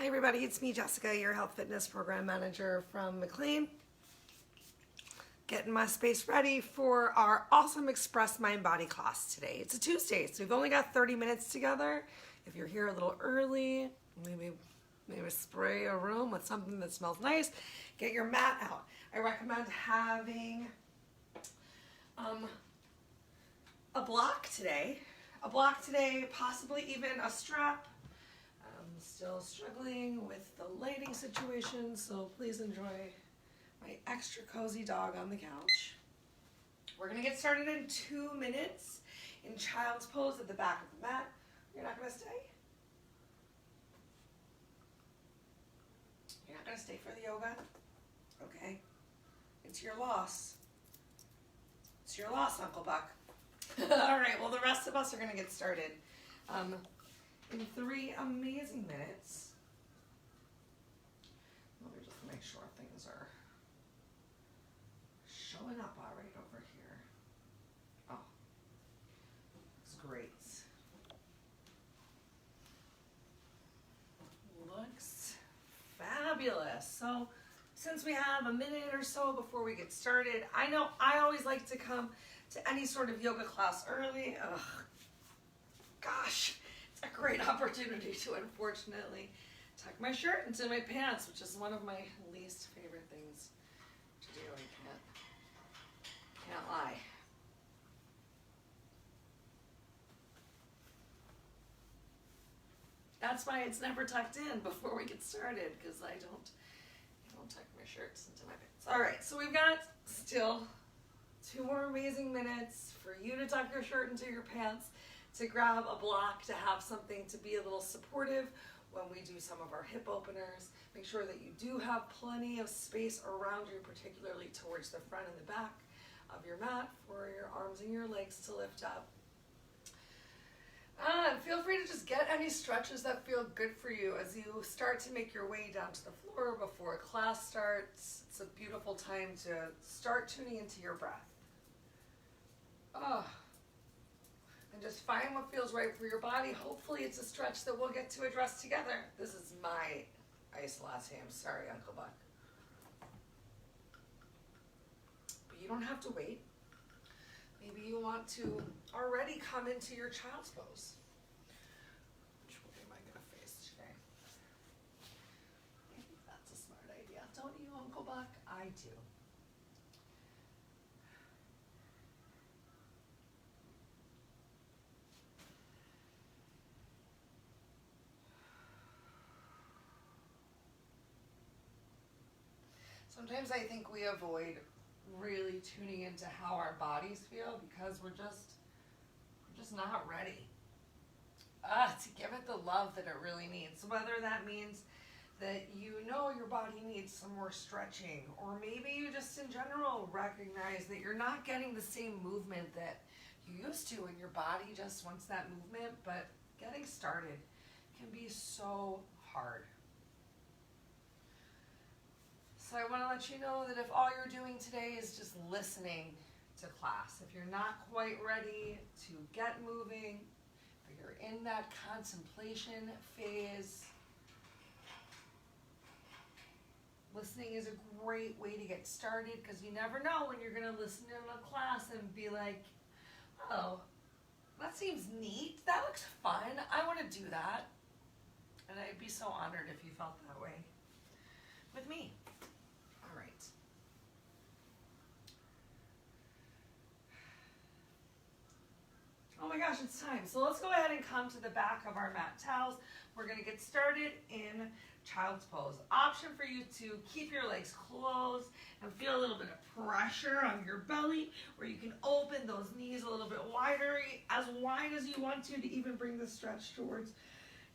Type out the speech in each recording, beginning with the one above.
Hi everybody, it's me Jessica, your health fitness program manager from McLean. Getting my space ready for our awesome Express Mind Body class today. It's a Tuesday, so we've only got 30 minutes together. If you're here a little early, maybe spray a room with something that smells nice. Get your mat out. I recommend having a block today, possibly even a strap. I'm still struggling with the lighting situation, so please enjoy my extra cozy dog on the couch. We're gonna get started in 2 minutes in child's pose at the back of the mat. You're not gonna stay? You're not gonna stay for the yoga? Okay. It's your loss. It's your loss, Uncle Buck. All right, well, the rest of us are gonna get started. In 3 amazing minutes. Let me just make sure things are showing up all right over here. Oh, looks great. Looks fabulous. So since we have a minute or so before we get started, I know I always like to come to any sort of yoga class early. Ugh, gosh. A great opportunity to unfortunately tuck my shirt into my pants, which is one of my least favorite things to do. I can't lie. That's why it's never tucked in before we get started, because I don't tuck my shirts into my pants. All right, so we've got still 2 more amazing minutes for you to tuck your shirt into your pants, to grab a block, to have something to be a little supportive when we do some of our hip openers. Make sure that you do have plenty of space around you, particularly towards the front and the back of your mat for your arms and your legs to lift up. Feel free to just get any stretches that feel good for you as you start to make your way down to the floor before class starts. It's a beautiful time to start tuning into your breath. And just find what feels right for your body. Hopefully it's a stretch that we'll get to address together. This is my ice latte. I'm sorry, Uncle Buck. But you don't have to wait. Maybe you want to already come into your child's pose. Which way am I going to face today? I think that's a smart idea. Don't you, Uncle Buck? I do. Sometimes I think we avoid really tuning into how our bodies feel because we're just not ready to give it the love that it really needs. Whether that means that you know your body needs some more stretching, or maybe you just in general recognize that you're not getting the same movement that you used to and your body just wants that movement, but getting started can be so hard. So I want to let you know that if all you're doing today is just listening to class, if you're not quite ready to get moving, if you're in that contemplation phase, listening is a great way to get started, because you never know when you're going to listen in a class and be like, oh, that seems neat, that looks fun, I want to do that. And I'd be so honored if you felt that way with me. All right. Oh my gosh, it's time. So let's go ahead and come to the back of our mat towels. We're going to get started in child's pose. Option for you to keep your legs closed and feel a little bit of pressure on your belly, where you can open those knees a little bit wider, as wide as you want to even bring the stretch towards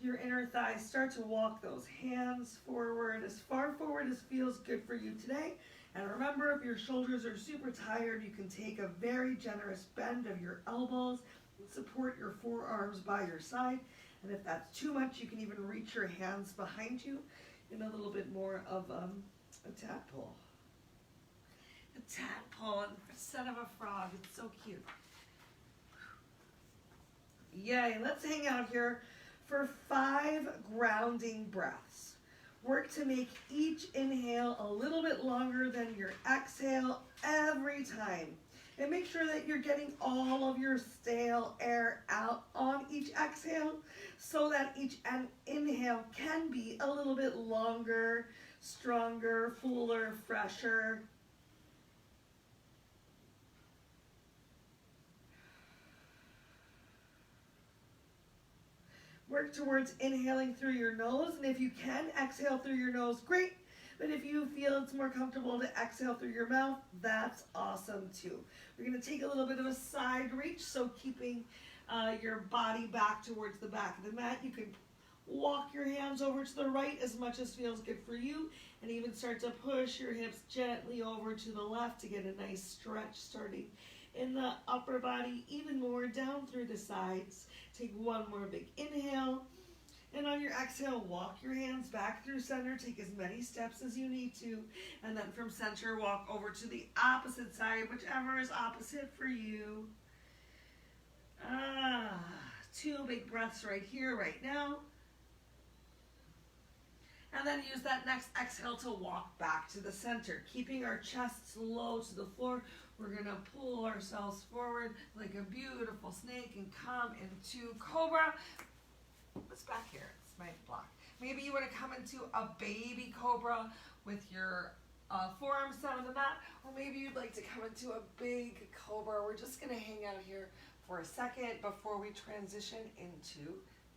your inner thighs. Start to walk those hands forward, as far forward as feels good for you today. And remember, if your shoulders are super tired, you can take a very generous bend of your elbows and support your forearms by your side. And if that's too much, you can even reach your hands behind you in a little bit more of a tadpole. A tadpole instead of a frog. It's so cute. Yay, let's hang out here for 5 grounding breaths. Work to make each inhale a little bit longer than your exhale every time. And make sure that you're getting all of your stale air out on each exhale so that each inhale can be a little bit longer, stronger, fuller, fresher. Work towards inhaling through your nose, and if you can exhale through your nose, great. But if you feel it's more comfortable to exhale through your mouth, that's awesome too. We're going to take a little bit of a side reach, so keeping your body back towards the back of the mat. You can walk your hands over to the right as much as feels good for you, and even start to push your hips gently over to the left to get a nice stretch starting in the upper body, even more down through the sides. Take one more big inhale, and on your exhale, walk your hands back through center. Take as many steps as you need to, and then from center, walk over to the opposite side, whichever is opposite for you. 2 big breaths right here, right now. And then use that next exhale to walk back to the center, keeping our chests low to the floor. We're going to pull ourselves forward like a beautiful snake and come into Cobra. What's back here? It's my block. Maybe you want to come into a baby Cobra with your forearms down on the mat, or maybe you'd like to come into a big Cobra. We're just going to hang out here for a second before we transition into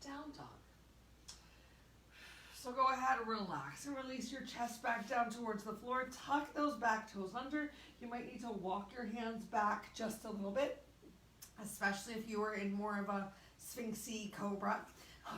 down dog. So go ahead and relax and release your chest back down towards the floor. Tuck those back toes under. You might need to walk your hands back just a little bit, especially if you were in more of a sphinxy Cobra.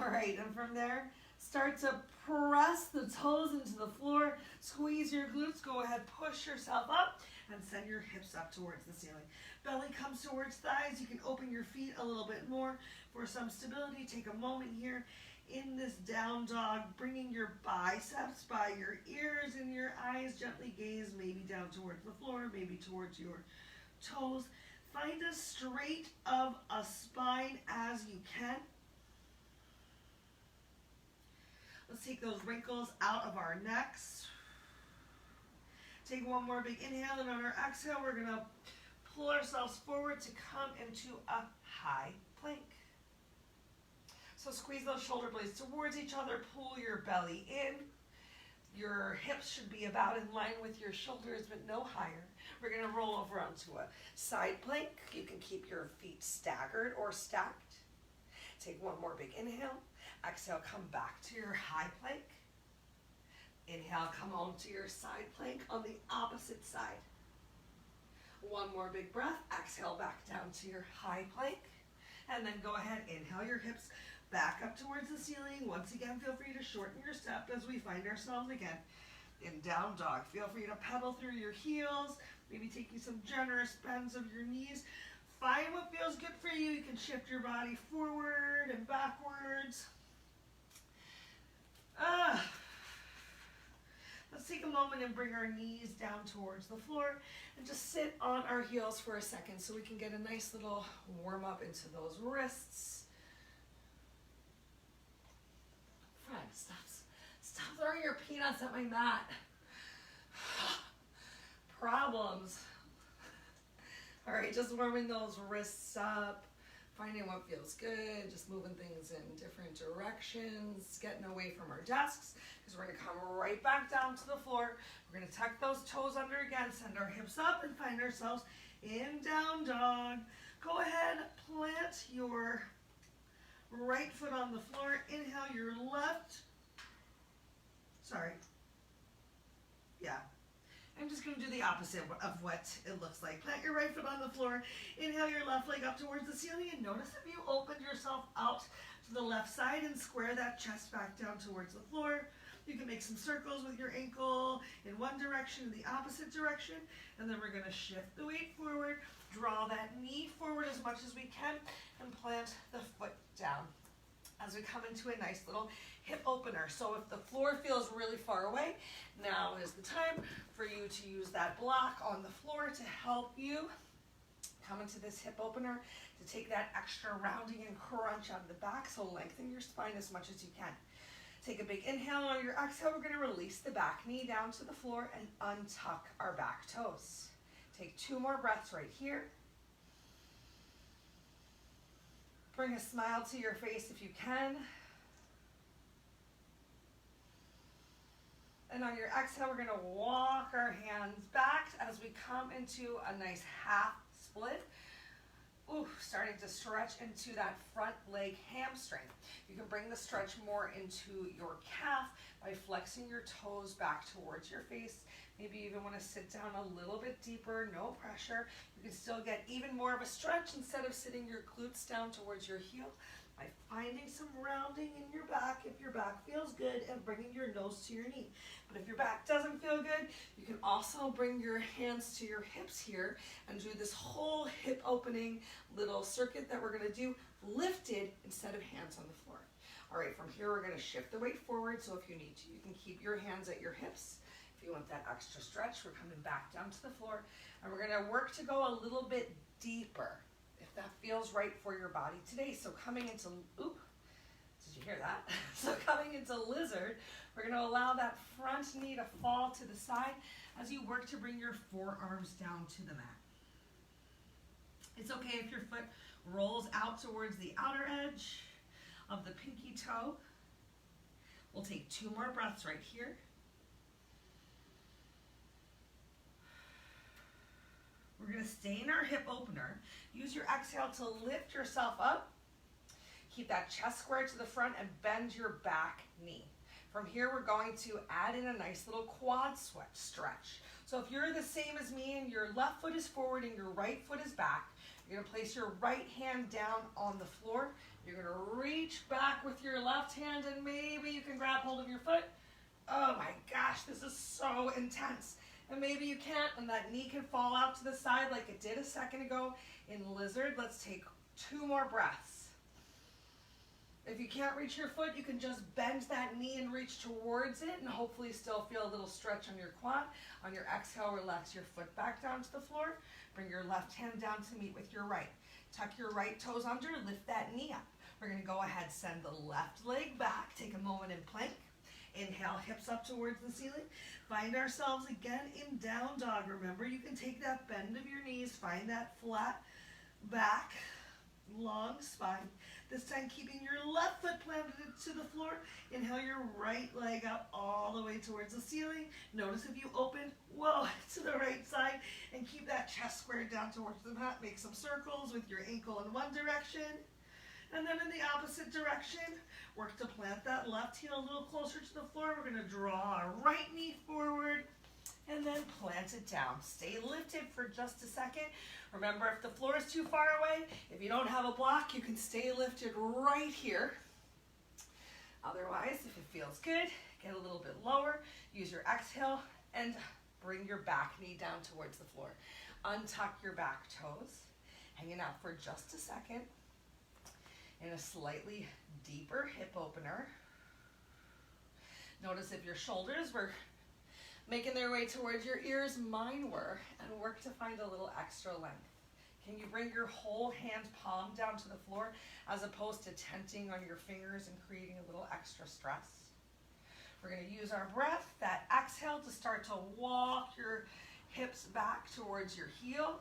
All right, and from there, start to press the toes into the floor. Squeeze your glutes. Go ahead, push yourself up and send your hips up towards the ceiling. Belly comes towards thighs. You can open your feet a little bit more for some stability. Take a moment here in this down dog, bringing your biceps by your ears and your eyes. Gently gaze maybe down towards the floor, maybe towards your toes. Find as straight of a spine as you can. Let's take those wrinkles out of our necks. Take one more big inhale, and on our exhale, we're going to pull ourselves forward to come into a high plank. So squeeze those shoulder blades towards each other, pull your belly in. Your hips should be about in line with your shoulders, but no higher. We're going to roll over onto a side plank. You can keep your feet staggered or stacked. Take one more big inhale. Exhale, come back to your high plank. Inhale, come on to your side plank on the opposite side. One more big breath. Exhale, back down to your high plank. And then go ahead, inhale your hips back up towards the ceiling. Once again, feel free to shorten your step as we find ourselves again in down dog. Feel free to pedal through your heels, maybe taking some generous bends of your knees. Find what feels good for you. You can shift your body forward and backwards. Let's take a moment and bring our knees down towards the floor and just sit on our heels for a second so we can get a nice little warm up into those wrists. Fred, stop throwing your peanuts at my mat. Problems. All right, just warming those wrists up, finding what feels good, just moving things in different directions, getting away from our desks, because we're going to come right back down to the floor. We're going to tuck those toes under again, send our hips up, and find ourselves in down dog. Go ahead, plant your right foot on the floor. Inhale your left. I'm just going to do the opposite of what it looks like. Plant your right foot on the floor. Inhale your left leg up towards the ceiling, and notice if you opened yourself out to the left side and square that chest back down towards the floor. You can make some circles with your ankle in one direction and the opposite direction, and then we're going to shift the weight forward, draw that knee forward as much as we can, and plant the foot down as we come into a nice little hip opener. So if the floor feels really far away, now is the time for you to use that block on the floor to help you come into this hip opener, to take that extra rounding and crunch out of the back. So lengthen your spine as much as you can. Take a big inhale. On your exhale, we're going to release the back knee down to the floor and untuck our back toes. Take 2 more breaths right here. Bring a smile to your face if you can. And on your exhale, we're going to walk our hands back as we come into a nice half split. Ooh, starting to stretch into that front leg hamstring. You can bring the stretch more into your calf by flexing your toes back towards your face. Maybe you even want to sit down a little bit deeper, no pressure. You can still get even more of a stretch instead of sitting your glutes down towards your heel by finding some rounding in your back if your back feels good and bringing your nose to your knee. But if your back doesn't feel good, you can also bring your hands to your hips here and do this whole hip opening little circuit that we're going to do lifted instead of hands on the floor. All right, from here we're going to shift the weight forward, so if you need to, you can keep your hands at your hips. If you want that extra stretch, we're coming back down to the floor, and we're going to work to go a little bit deeper if that feels right for your body today. So coming into, oop, did you hear that? So coming into lizard, we're going to allow that front knee to fall to the side as you work to bring your forearms down to the mat. It's okay if your foot rolls out towards the outer edge of the pinky toe. We'll take 2 more breaths right here. We're going to stay in our hip opener. Use your exhale to lift yourself up. Keep that chest square to the front and bend your back knee. From here, we're going to add in a nice little quad stretch. So if you're the same as me and your left foot is forward and your right foot is back, you're going to place your right hand down on the floor. You're going to reach back with your left hand and maybe you can grab hold of your foot. Oh my gosh, this is so intense. And maybe you can't, and that knee can fall out to the side like it did a second ago in lizard. Let's take 2 more breaths. If you can't reach your foot, you can just bend that knee and reach towards it and hopefully still feel a little stretch on your quad. On your exhale, relax your foot back down to the floor. Bring your left hand down to meet with your right. Tuck your right toes under, lift that knee up. We're going to go ahead, send the left leg back. Take a moment in plank. Inhale, hips up towards the ceiling. Find ourselves again in down dog. Remember, you can take that bend of your knees, find that flat back, long spine. This time keeping your left foot planted to the floor. Inhale your right leg up all the way towards the ceiling. Notice if you open, whoa, to the right side, and keep that chest squared down towards the mat. Make some circles with your ankle in one direction. And then in the opposite direction, work to plant that left heel a little closer to the floor. We're going to draw our right knee forward and then plant it down. Stay lifted for just a second. Remember, if the floor is too far away, if you don't have a block, you can stay lifted right here. Otherwise, if it feels good, get a little bit lower. Use your exhale and bring your back knee down towards the floor. Untuck your back toes, hanging out for just a second. In a slightly deeper hip opener. Notice if your shoulders were making their way towards your ears, mine were, and work to find a little extra length. Can you bring your whole hand palm down to the floor as opposed to tenting on your fingers and creating a little extra stress? We're going to use our breath, that exhale, to start to walk your hips back towards your heel.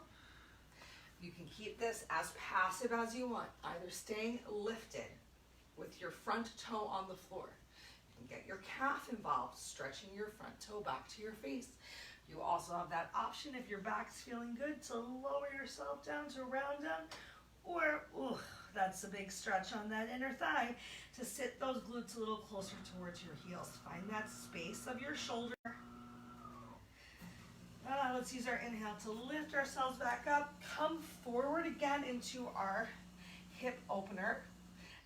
You can keep this as passive as you want, either staying lifted with your front toe on the floor. You can get your calf involved, stretching your front toe back to your face. You also have that option, if your back's feeling good, to lower yourself down to round down, or, ooh, that's a big stretch on that inner thigh, to sit those glutes a little closer towards your heels. Find that space of your shoulder. Let's use our inhale to lift ourselves back up. Come forward again into our hip opener.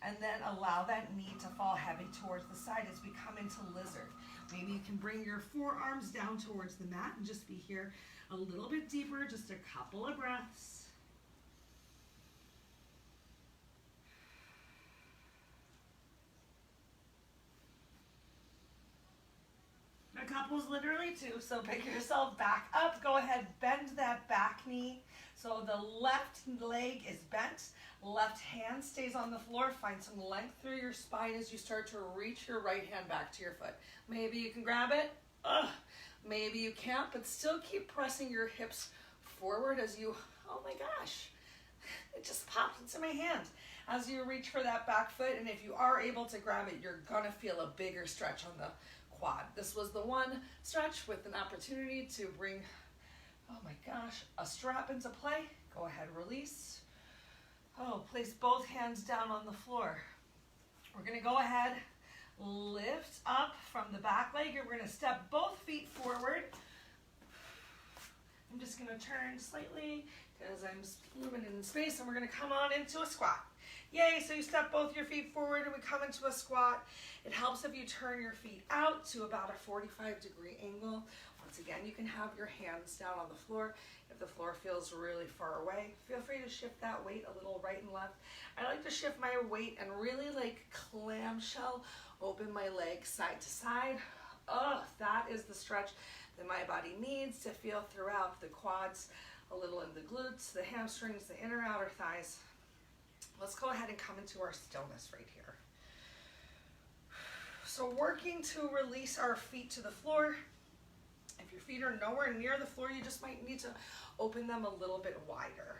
And then allow that knee to fall heavy towards the side as we come into lizard. Maybe you can bring your forearms down towards the mat and just be here a little bit deeper, just a couple of breaths. A couple's literally 2, so pick yourself back up. Go ahead, bend that back knee So the left leg is bent, left hand stays on the floor. Find some length through your spine as you start to reach your right hand back to your foot. Maybe you can grab it. Maybe you can't, but still keep pressing your hips forward as you, oh my gosh, it just popped into my hand. As you reach for that back foot, and if you are able to grab it, you're gonna feel a bigger stretch on the quad. This was the one stretch with an opportunity to bring, oh my gosh, a strap into play. Go ahead, release. Oh, place both hands down on the floor. We're gonna go ahead, lift up from the back leg. We're gonna step both feet forward. I'm just gonna turn slightly because I'm moving in space, and we're gonna come on into a squat. Yay, so you step both your feet forward and we come into a squat. It helps if you turn your feet out to about a 45-degree angle. Once again, you can have your hands down on the floor. If the floor feels really far away, feel free to shift that weight a little right and left. I like to shift my weight and really like clamshell, open my legs side to side. Oh, that is the stretch that my body needs to feel throughout the quads, a little in the glutes, the hamstrings, the inner outer thighs. Let's go ahead and come into our stillness right here. So working to release our feet to the floor. If your feet are nowhere near the floor, you just might need to open them a little bit wider.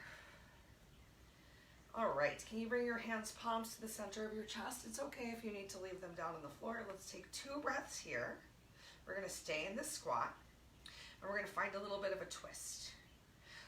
All right, can you bring your hands palms to the center of your chest? It's okay if you need to leave them down on the floor. Let's take 2 breaths here. We're gonna stay in this squat, and we're gonna find a little bit of a twist.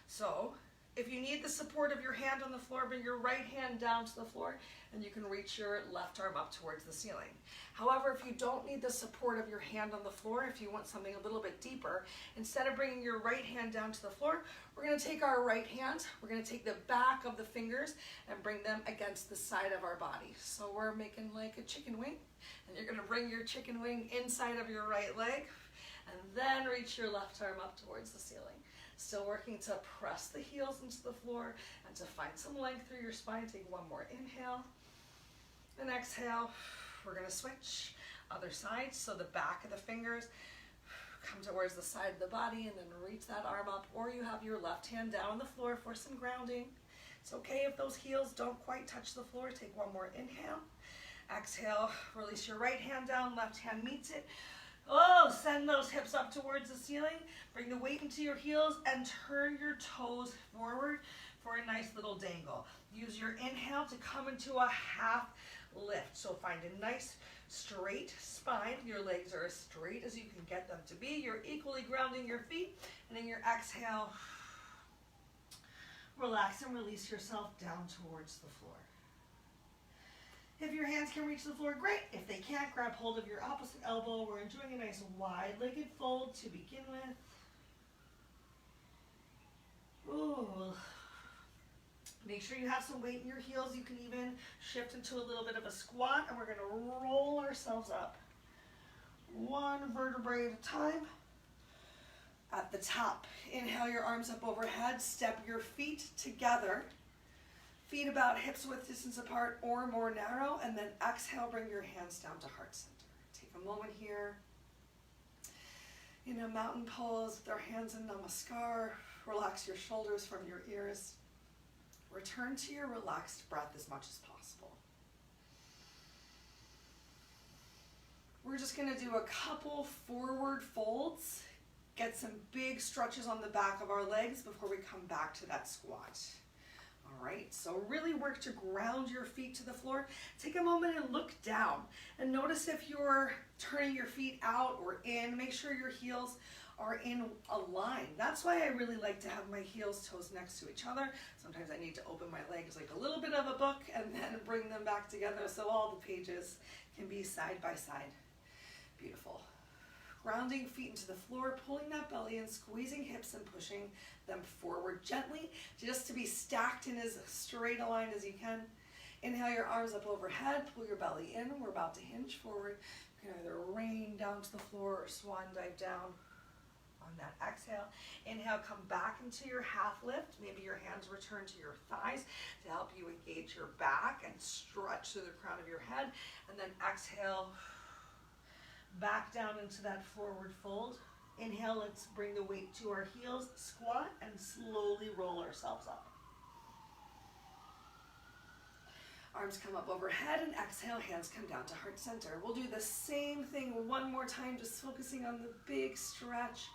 So, if you need the support of your hand on the floor, bring your right hand down to the floor, and you can reach your left arm up towards the ceiling. However, if you don't need the support of your hand on the floor, if you want something a little bit deeper, instead of bringing your right hand down to the floor, we're gonna take our right hand, we're gonna take the back of the fingers and bring them against the side of our body. So we're making like a chicken wing, and you're gonna bring your chicken wing inside of your right leg, and then reach your left arm up towards the ceiling. Still working to press the heels into the floor and to find some length through your spine. Take one more inhale and exhale. We're gonna switch other side. So the back of the fingers come towards the side of the body and then reach that arm up, or you have your left hand down on the floor for some grounding. It's okay if those heels don't quite touch the floor. Take one more inhale. Exhale, release your right hand down, left hand meets it. Oh, send those hips up towards the ceiling. Bring the weight into your heels and turn your toes forward for a nice little dangle. Use your inhale to come into a half lift. So find a nice straight spine. Your legs are as straight as you can get them to be. You're equally grounding your feet. And in your exhale, relax and release yourself down towards the floor. If your hands can reach the floor, great. If they can't, grab hold of your opposite elbow. We're doing a nice wide-legged fold to begin with. Ooh. Make sure you have some weight in your heels. You can even shift into a little bit of a squat, and we're going to roll ourselves up. One vertebrae at a time. At the top, inhale your arms up overhead. Step your feet together. Feet about hips width distance apart or more narrow, and then exhale, bring your hands down to heart center. Take a moment here in a mountain pose with our hands in namaskar. Relax your shoulders from your ears. Return to your relaxed breath as much as possible. We're just going to do a couple forward folds, get some big stretches on the back of our legs before we come back to that squat. All right, so really work to ground your feet to the floor. Take a moment and look down and notice if you're turning your feet out or in. Make sure your heels are in a line. That's why I really like to have my heels, toes next to each other. Sometimes I need to open my legs like a little bit of a book and then bring them back together so all the pages can be side by side. Beautiful. Grounding feet into the floor, pulling that belly in, squeezing hips and pushing them forward gently, just to be stacked in as straight a line as you can. Inhale your arms up overhead, pull your belly in. We're about to hinge forward. You can either rain down to the floor or swan dive down on that exhale. Inhale, come back into your half lift. Maybe your hands return to your thighs to help you engage your back and stretch through the crown of your head. And then exhale, back down into that forward fold. Inhale, let's bring the weight to our heels, squat, and slowly roll ourselves up. Arms come up overhead, and exhale, hands come down to heart center. We'll do the same thing one more time, just focusing on the big stretch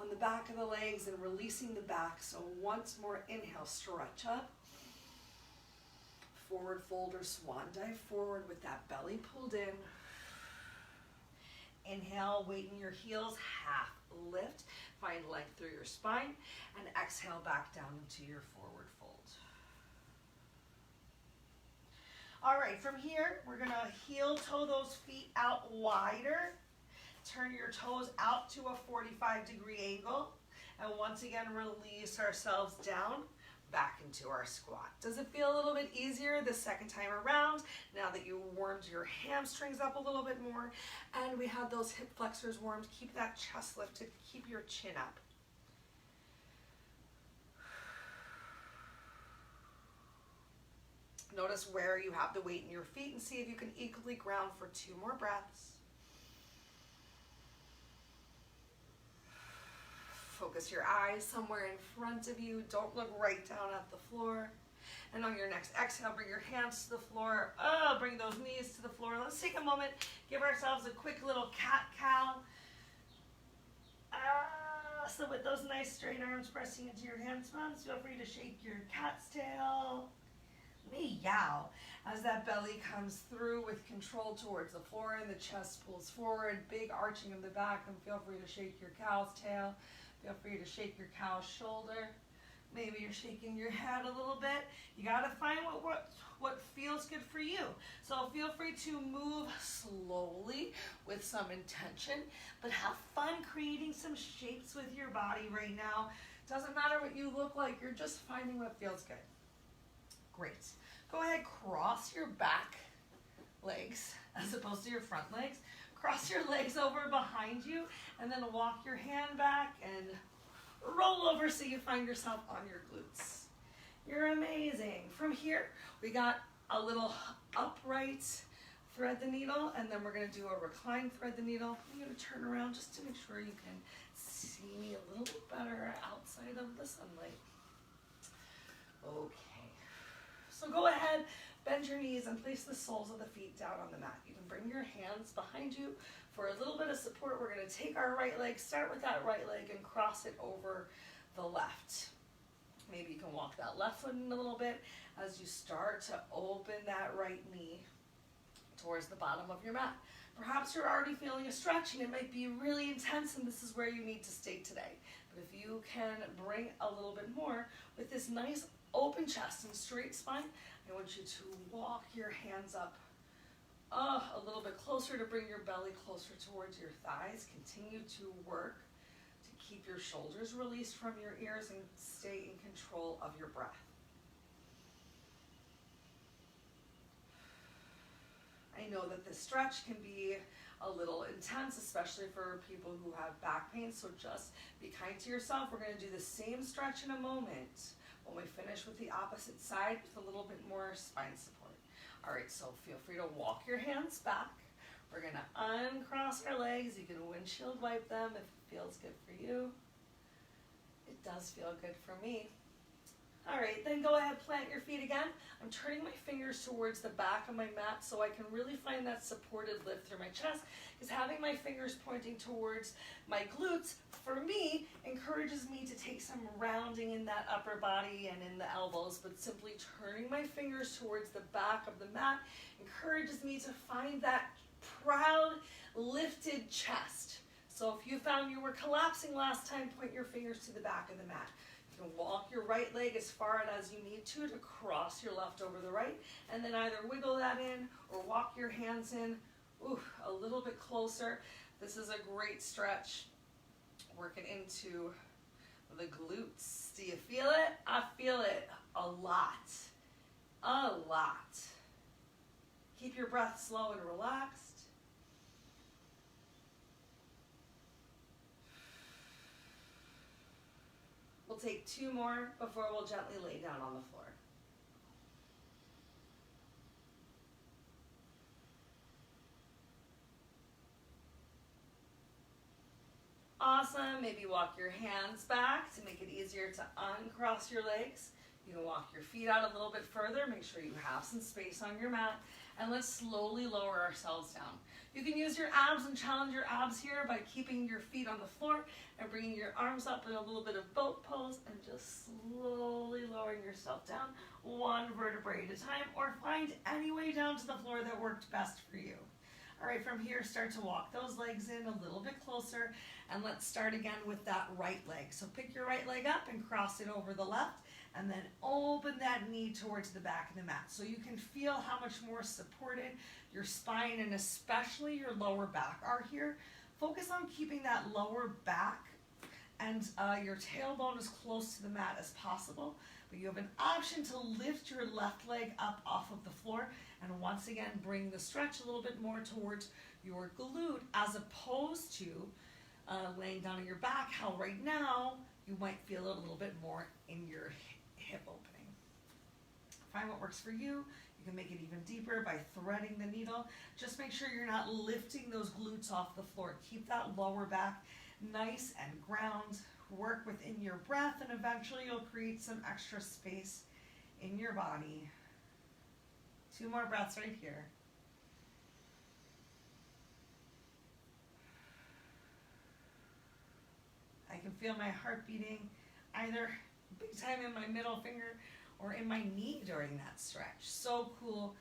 on the back of the legs and releasing the back. So once more, inhale, stretch up. Forward fold or swan dive forward with that belly pulled in. Inhale, weight in your heels, half lift. Find length through your spine. And exhale back down into your forward fold. All right, from here, we're gonna heel toe those feet out wider. Turn your toes out to a 45-degree angle. And once again, release ourselves down back into our squat. Does it feel a little bit easier the second time around, now that you warmed your hamstrings up a little bit more, and we had those hip flexors warmed? Keep that chest lifted, keep your chin up. Notice where you have the weight in your feet and see if you can equally ground for 2 more breaths. Focus your eyes somewhere in front of you. Don't look right down at the floor. And on your next exhale, bring your hands to the floor. Bring those knees to the floor. Let's take a moment, give ourselves a quick little cat-cow. So with those nice straight arms pressing into your handspands, feel free to shake your cat's tail. Meow. As that belly comes through with control towards the floor and the chest pulls forward, big arching of the back, and feel free to shake your cow's tail. Feel free to shake your cow's shoulder. Maybe you're shaking your head a little bit. You gotta find what feels good for you. So feel free to move slowly with some intention, but have fun creating some shapes with your body right now. Doesn't matter what you look like, you're just finding what feels good. Great. Go ahead, cross your back legs as opposed to your front legs. Cross your legs over behind you, and then walk your hand back and roll over so you find yourself on your glutes. You're amazing. From here, we got a little upright thread the needle, and then we're gonna do a recline thread the needle. I'm gonna turn around just to make sure you can see me a little bit better outside of the sunlight. Okay. So go ahead, bend your knees and place the soles of the feet down on the mat. You can bring your hands behind you for a little bit of support. We're gonna take our right leg, start with that right leg and cross it over the left. Maybe you can walk that left foot in a little bit as you start to open that right knee towards the bottom of your mat. Perhaps you're already feeling a stretch and it might be really intense, and this is where you need to stay today. But if you can bring a little bit more with this nice open chest and straight spine, I want you to walk your hands up a little bit closer to bring your belly closer towards your thighs. Continue to work to keep your shoulders released from your ears and stay in control of your breath. I know that this stretch can be a little intense, especially for people who have back pain, so just be kind to yourself. We're going to do the same stretch in a moment when we finish with the opposite side with a little bit more spine support. All right, so feel free to walk your hands back. We're going to uncross our legs. You can windshield wipe them if it feels good for you. It does feel good for me. All right, then go ahead, plant your feet again. I'm turning my fingers towards the back of my mat so I can really find that supported lift through my chest, because having my fingers pointing towards my glutes, for me, encourages me to take some rounding in that upper body and in the elbows, but simply turning my fingers towards the back of the mat encourages me to find that proud, lifted chest. So if you found you were collapsing last time, point your fingers to the back of the mat. You can walk your right leg as far as you need to cross your left over the right, and then either wiggle that in or walk your hands in a little bit closer. This is a great stretch, working into the glutes. Do you feel it? I feel it a lot, a lot. Keep your breath slow and relaxed. We'll take 2 more before we'll gently lay down on the floor. Awesome. Maybe walk your hands back to make it easier to uncross your legs. You can walk your feet out a little bit further. Make sure you have some space on your mat. And let's slowly lower ourselves down. You can use your abs and challenge your abs here by keeping your feet on the floor and bringing your arms up in a little bit of boat pose and just slowly lowering yourself down one vertebrae at a time, or find any way down to the floor that worked best for you. All right, from here, start to walk those legs in a little bit closer, and let's start again with that right leg. So pick your right leg up and cross it over the left, and then open that knee towards the back of the mat. So you can feel how much more supported your spine and especially your lower back are here. Focus on keeping that lower back and your tailbone as close to the mat as possible. But you have an option to lift your left leg up off of the floor and once again bring the stretch a little bit more towards your glute as opposed to laying down on your back, how right now you might feel it a little bit more in your hip opening. Find what works for you. You can make it even deeper by threading the needle. Just make sure you're not lifting those glutes off the floor. Keep that lower back nice and ground. Work within your breath, and eventually you'll create some extra space in your body. 2 more breaths right here. I can feel my heart beating either big time in my middle finger or in my knee during that stretch. So cool.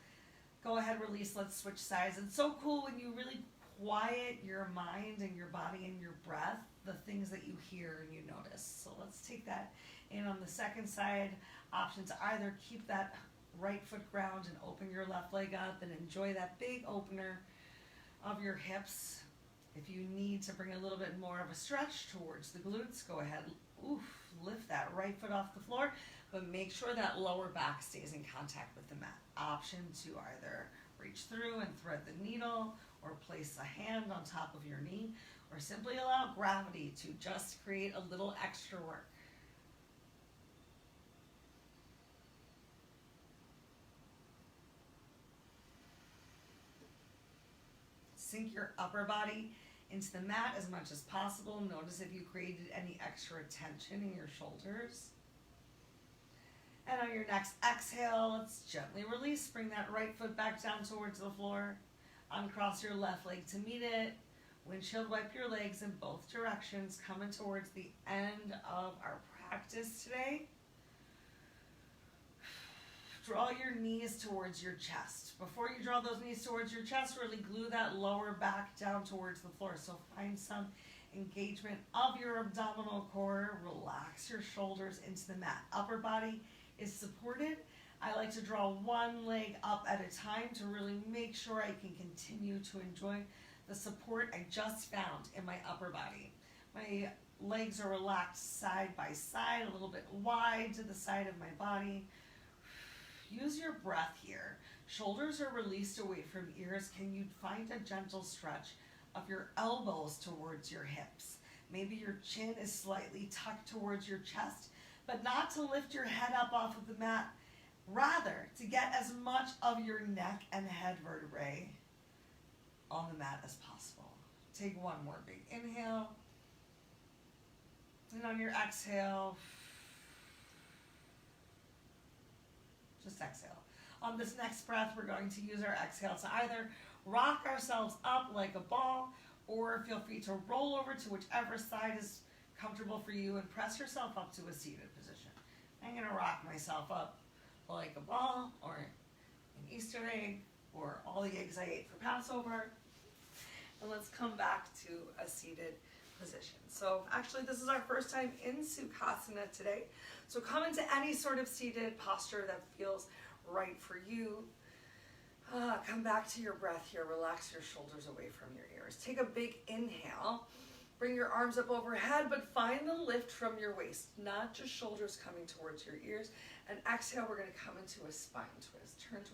Go ahead, release. Let's switch sides. It's so cool when you really quiet your mind and your body and your breath, the things that you hear and you notice. So let's take that in on the second side. Option to either keep that right foot ground and open your left leg up and enjoy that big opener of your hips. If you need to bring a little bit more of a stretch towards the glutes, go ahead, lift that right foot off the floor, but make sure that lower back stays in contact with the mat. Option to either reach through and thread the needle, or place a hand on top of your knee, or simply allow gravity to just create a little extra work. Sink your upper body into the mat as much as possible. Notice if you created any extra tension in your shoulders. And on your next exhale, let's gently release. Bring that right foot back down towards the floor. Uncross your left leg to meet it. Windshield wipe your legs in both directions. Coming towards the end of our practice today. Draw your knees towards your chest. Before you draw those knees towards your chest, really glue that lower back down towards the floor. So find some engagement of your abdominal core. Relax your shoulders into the mat. Upper body is supported. I like to draw one leg up at a time to really make sure I can continue to enjoy the support I just found in my upper body. My legs are relaxed side by side, a little bit wide to the side of my body. Use your breath here. Shoulders are released away from ears. Can you find a gentle stretch of your elbows towards your hips? Maybe your chin is slightly tucked towards your chest, but not to lift your head up off of the mat. Rather, to get as much of your neck and head vertebrae on the mat as possible. Take one more big inhale. And on your exhale, just exhale. On this next breath, we're going to use our exhale to either rock ourselves up like a ball, or feel free to roll over to whichever side is comfortable for you and press yourself up to a seated position. I'm going to rock myself up like a ball, or an Easter egg, or all the eggs I ate for Passover. And let's come back to a seated position. So actually this is our first time in Sukhasana today. So come into any sort of seated posture that feels right for you. Come back to your breath here. Relax your shoulders away from your ears. Take a big inhale. Bring your arms up overhead, but find the lift from your waist, not just shoulders coming towards your ears. And exhale, we're going to come into a spine twist. Turn to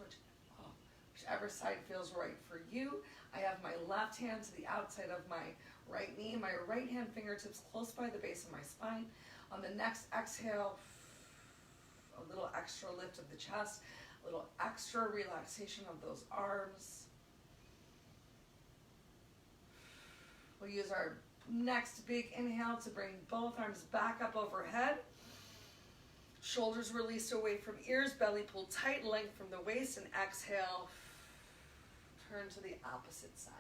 whichever side feels right for you. I have my left hand to the outside of my right knee, my right hand fingertips close by the base of my spine. On the next exhale, a little extra lift of the chest, a little extra relaxation of those arms. We'll use our Next big inhale to bring both arms back up overhead. Shoulders released away from ears, belly pulled tight, length from the waist, and exhale. Turn to the opposite side.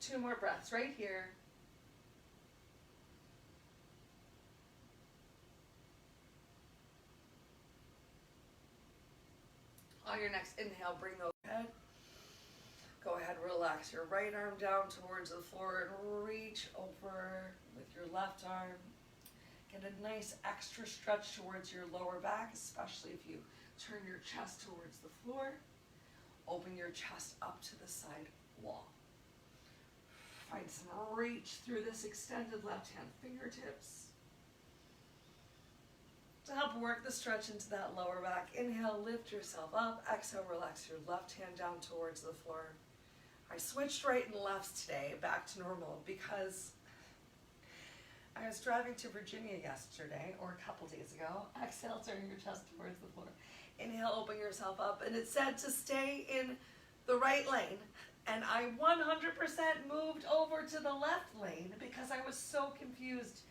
Two more breaths right here. On your next inhale, bring the head. Go ahead, relax your right arm down towards the floor and reach over with your left arm. Get a nice extra stretch towards your lower back, especially if you turn your chest towards the floor. Open your chest up to the side wall. Find some reach through this extended left hand fingertips. To help work the stretch into that lower back, inhale, lift yourself up. Exhale, relax your left hand down towards the floor. I switched right and left today, back to normal, because I was driving to Virginia yesterday, or a couple days ago. Exhale, turn your chest towards the floor. Inhale, open yourself up. And it said to stay in the right lane. And I 100% moved over to the left lane because I was so confused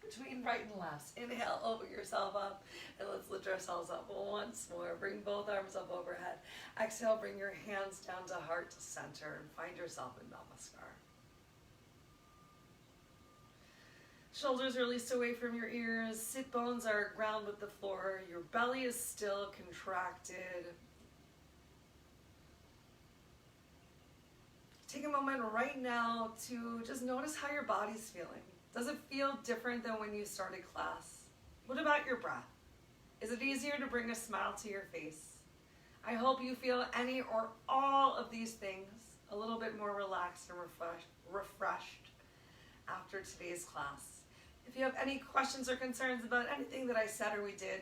between right and left. Inhale, open yourself up, and let's lift ourselves up once more. Bring both arms up overhead. Exhale, bring your hands down to heart to center and find yourself in Namaskar. Shoulders released away from your ears. Sit bones are ground with the floor. Your belly is still contracted. Take a moment right now to just notice how your body's feeling. Does it feel different than when you started class? What about your breath? Is it easier to bring a smile to your face? I hope you feel any or all of these things a little bit more relaxed and refreshed after today's class. If you have any questions or concerns about anything that I said or we did,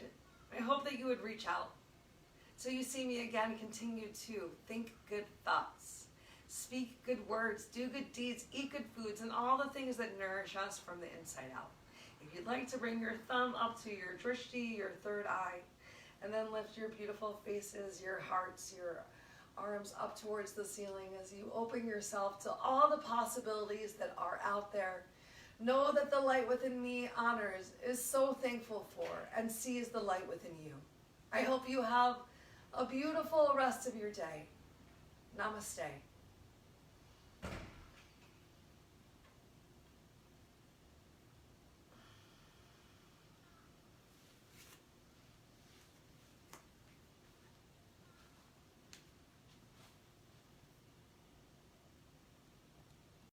I hope that you would reach out. So you see me again, continue to think good thoughts. Speak good words, do good deeds, eat good foods, and all the things that nourish us from the inside out. If you'd like to bring your thumb up to your drishti, your third eye, and then lift your beautiful faces, your hearts, your arms up towards the ceiling as you open yourself to all the possibilities that are out there. Know that the light within me honors, is so thankful for, and sees the light within you. I hope you have a beautiful rest of your day. Namaste.